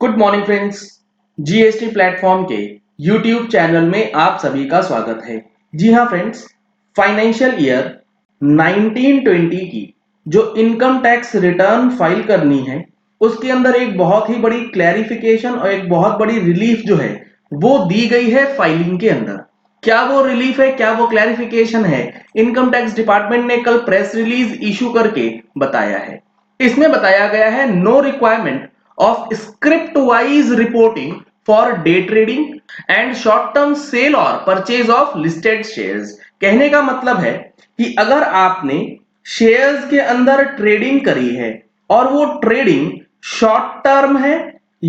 Good morning friends. GST platform के YouTube channel में आप सभी का स्वागत है। जी हाँ फ्रेंड्स, फाइनेंशियल ईयर 1920 की जो इनकम टैक्स रिटर्न फाइल करनी है उसके अंदर एक बहुत ही बड़ी क्लैरिफिकेशन और एक बहुत बड़ी रिलीफ जो है वो दी गई है फाइलिंग के अंदर। क्या वो रिलीफ है, क्या वो क्लैरिफिकेशन है, इनकम टैक्स डिपार्टमेंट ने कल प्रेस रिलीज इशू करके बताया है। इसमें बताया गया है no requirement of script wise reporting for day trading and short term sale or purchase of listed shares। कहने का मतलब है कि अगर आपने शेयर्स के अंदर ट्रेडिंग करी है और वो ट्रेडिंग शॉर्ट टर्म है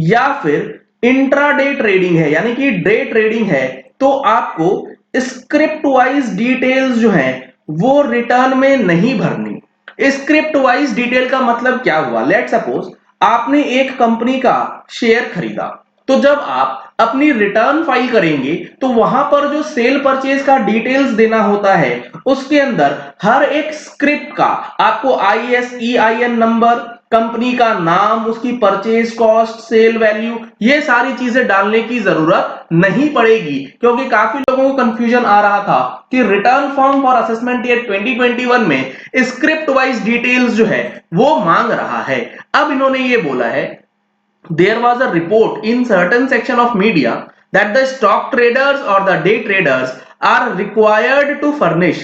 या फिर इंट्राडे ट्रेडिंग है यानी कि डे ट्रेडिंग है, तो आपको स्क्रिप्ट वाइज डिटेल्स जो है वो रिटर्न में नहीं भरनी। स्क्रिप्ट वाइज डिटेल का मतलब क्या हुआ? लेट सपोज आपने एक कंपनी का शेयर खरीदा, तो जब आप अपनी रिटर्न फाइल करेंगे तो वहां पर जो सेल परचेज का डिटेल्स देना होता है उसके अंदर हर एक स्क्रिप्ट का आपको ISEIN नंबर, कंपनी का नाम, उसकी परचेज कॉस्ट, सेल वैल्यू, ये सारी चीजें डालने की जरूरत नहीं पड़ेगी। क्योंकि काफी लोगों को कंफ्यूजन आ रहा था कि return form for assessment year 2021 में स्क्रिप्ट वाइज डिटेल्स जो है वो मांग रहा है। अब इन्होंने ये बोला है there was a report in certain section of media that the stock traders or the day traders are required to furnish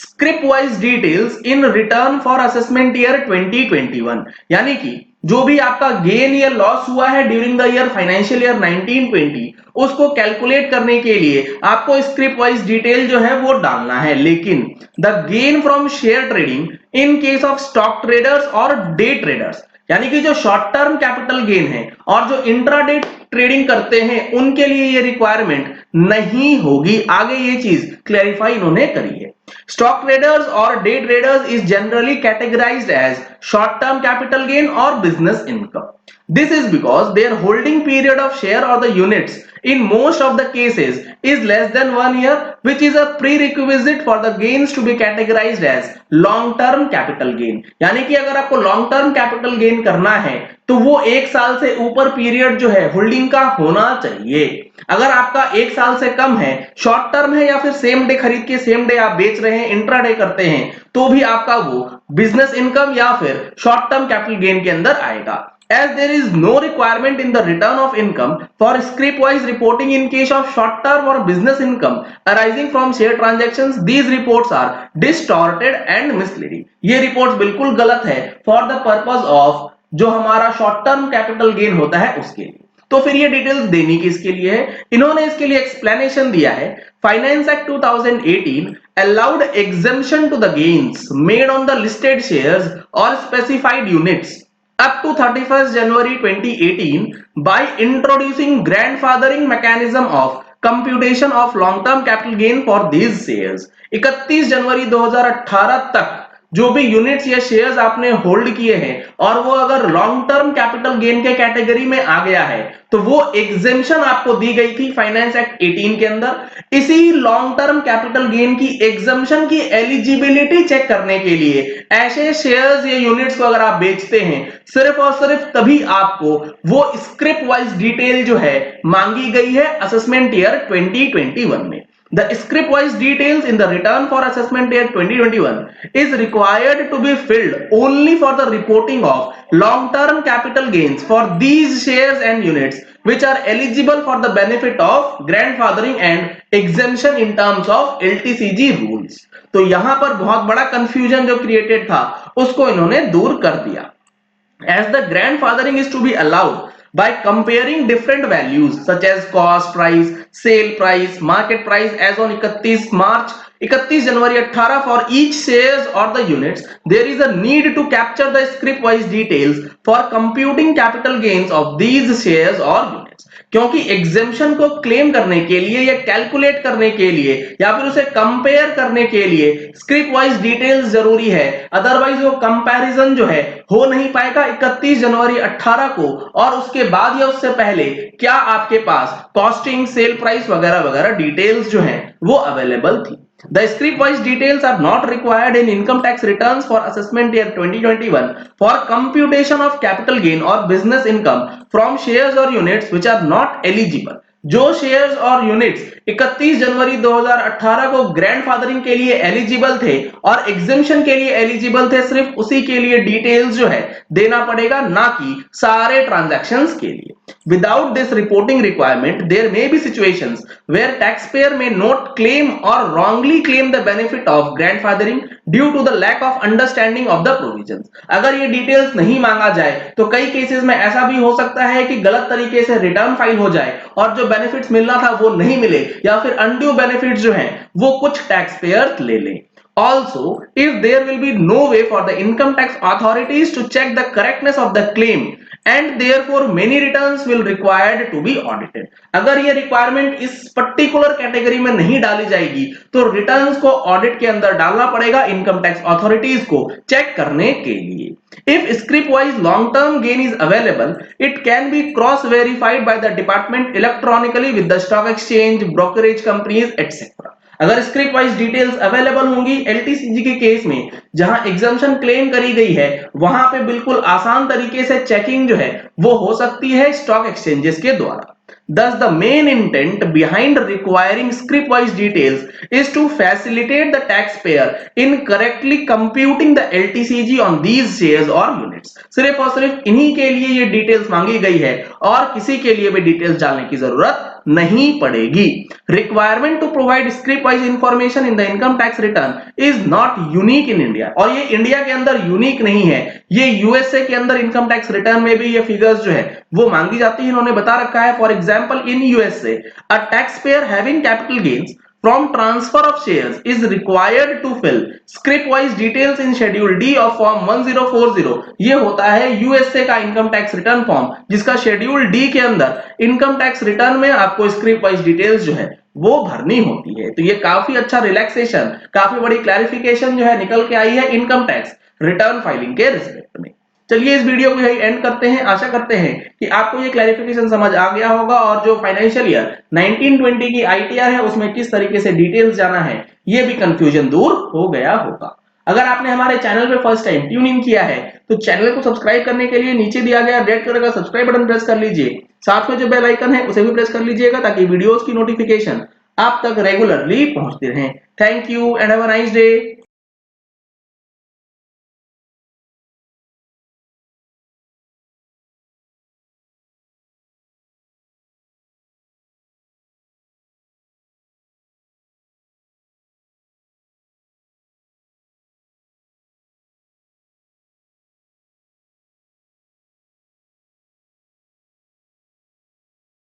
script wise details in return for assessment year 2021। यानी कि जो भी आपका गेन या लॉस हुआ है during the year financial year 1920 उसको calculate करने के लिए आपको स्क्रिप्ट वाइज डिटेल जो है वो डालना है। लेकिन the gain from share trading in case of stock traders और डे ट्रेडर्स, यानी कि जो शॉर्ट टर्म कैपिटल गेन है और जो इंट्राडे ट्रेडिंग करते हैं उनके लिए ये रिक्वायरमेंट नहीं होगी। आगे ये चीज क्लैरिफाई इन्होंने करी है। स्टॉक ट्रेडर्स और day traders is generally categorised as short term capital gain और business income. This is because their holding period of share or the units in most of the cases is less than 1 year, which is a prerequisite for the gains to be categorized as long term capital gain। यानी कि अगर आपको long term capital gain करना है तो वो 1 साल से ऊपर पीरियड जो है होल्डिंग का होना चाहिए। अगर आपका 1 साल से कम है, शॉर्ट टर्म है या फिर सेम डे खरीद के सेम डे आप बेच रहे हैं, इंट्राडे करते हैं, तो भी आपका वो बिजनेस इनकम या फिर शॉर्ट टर्म कैपिटल गेन के अंदर आएगा। As there is no requirement in the return of income for script wise reporting in case of short term or business income arising from share transactions, these reports are distorted and misleading। ये reports बिल्कुल गलत है for the purpose of जो हमारा short term capital gain होता है उसके लिए। तो फिर ये डिटेल्स देनी किसके लिए है? इन्होंने इसके लिए एक्सप्लेनेशन दिया है। Finance act 2018 allowed exemption to the gains made on the listed shares or specified units up to 31st January 2018 by introducing grandfathering mechanism of computation of long term capital gain for these shares। 31 जनवरी 2018 तक जो भी units या shares आपने hold किए हैं और वो अगर लॉन्ग टर्म कैपिटल गेन के कैटेगरी में आ गया है तो वो एग्जेम्पशन आपको दी गई थी फाइनेंस एक्ट 18 के अंदर। इसी लॉन्ग टर्म कैपिटल गेन की एग्जेम्पशन की एलिजिबिलिटी चेक करने के लिए ऐसे शेयर्स या यूनिट्स को अगर आप बेचते हैं सिर्फ और सिर्फ तभी आपको वो स्क्रिप्ट वाइज डिटेल जो है मांगी गई है असेसमेंट ईयर 2021 में। The script wise details in the return for assessment year 2021 is required to be filled only for the reporting of long term capital gains for these shares and units which are eligible for the benefit of grandfathering and exemption in terms of LTCG rules। तो यहां पर बहुत बड़ा confusion जो created था उसको इन्होंने दूर कर दिया। As the grandfathering is to be allowed by comparing different values such as cost price, sale price, market price as on 31 January 18 for each shares or the units, there is a need to capture the script wise details for computing capital gains of these shares or units। क्योंकि exemption को claim करने के लिए या calculate करने के लिए या फिर उसे कंपेयर करने के लिए स्क्रिप्ट वाइज डिटेल्स जरूरी है, अदरवाइज वो कंपैरिजन जो है हो नहीं पाएगा 31 जनवरी 18 को और उसके बाद या उससे पहले क्या आपके पास कॉस्टिंग, सेल प्राइस वगैरह वगैरह डिटेल्स जो है वो अवेलेबल थी। The script-wise details are not required in income tax returns for assessment year 2021 for computation of capital gain or business income from shares or units which are not eligible. जो shares और units 31 जनवरी 2018 को grandfathering के लिए eligible थे और exemption के लिए eligible थे, सिर्फ उसी के लिए डिटेल्स जो है देना पड़ेगा, ना कि सारे ट्रांजैक्शंस के लिए. Without this reporting requirement, there may be situations where taxpayer may not claim or wrongly claim the benefit of grandfathering due to the lack of understanding of the provisions. अगर ये डिटेल्स नहीं मांगा जाए तो कई cases में ऐसा भी हो सकता है कि गलत तरीके से रिटर्न फाइल हो जाए और जो बेनिफिट्स मिलना था वो नहीं मिले, या फिर अनड्यू बेनिफिट्स जो हैं वो कुछ टैक्स पेयर्स ले लें. Also, if there will be no way for the income tax authorities to check the correctness of the claim and therefore many returns will required to be audited. अगर ये requirement इस particular category में नहीं डाली जाएगी तो returns को audit के अंदर डालना पड़ेगा इनकम टैक्स अथॉरिटीज को चेक करने के लिए. If script wise long term gain is available, it can be cross verified by the department electronically with the stock exchange, brokerage companies, etc. अगर स्क्रिप्ट वाइज डिटेल्स अवेलेबल होंगी LTCG के case में जहां exemption claim करी गई है, वहां पे बिल्कुल आसान तरीके से चेकिंग जो है वो हो सकती है स्टॉक एक्सचेंजेस के द्वारा. Thus, the main intent behind requiring script-wise details is to facilitate the taxpayer in correctly computing the LTCG on these shares or units. सिर्फ और सिर्फ इन्हीं के लिए ये डिटेल्स मांगी गई है और किसी के लिए भी डिटेल्स डालने की जरूरत नहीं पड़ेगी. Requirement to provide script-wise information in the income tax return is not unique in India. और ये इंडिया के अंदर यूनिक नहीं है, ये यूएसए के अंदर इनकम टैक्स रिटर्न में भी ये फिगर्स जो है वो मांगी जाती है. इन्होंने बता रखा है, for example in USA a tax payer having capital gains from transfer of shares is required to fill script wise details in schedule D of form 1040. ये होता है यूएसए का इनकम टैक्स रिटर्न फॉर्म जिसका schedule D के अंदर income tax return में आपको script wise details जो है वो भरनी होती है. तो ये काफी अच्छा रिलैक्सेशन, काफी बड़ी क्लैरिफिकेशन जो है निकल के आई है इनकम टैक्स रिटर्न फाइलिंग के रिस्पेक्ट में. चलिए इस वीडियो को यही एंड करते हैं. आशा करते हैं कि आपको ये क्लैरिफिकेशन समझ आ गया होगा और जो फाइनेंशियल ईयर 1920 की आईटीआर है उसमें किस तरीके से डिटेल्स जाना है ये भी कंफ्यूजन दूर हो गया होगा. अगर आपने हमारे चैनल पे फर्स्ट टाइम ट्यून इन किया है तो चैनल को सब्सक्राइब करने के लिए नीचे दिया गया रेड कलर का सब्सक्राइब बटन प्रेस कर लीजिए. साथ में जो बेल आइकन है उसे भी प्रेस कर लीजिएगा ताकि वीडियोस की नोटिफिकेशन आप तक रेगुलरली पहुंचती रहे. Thank you and have a nice day.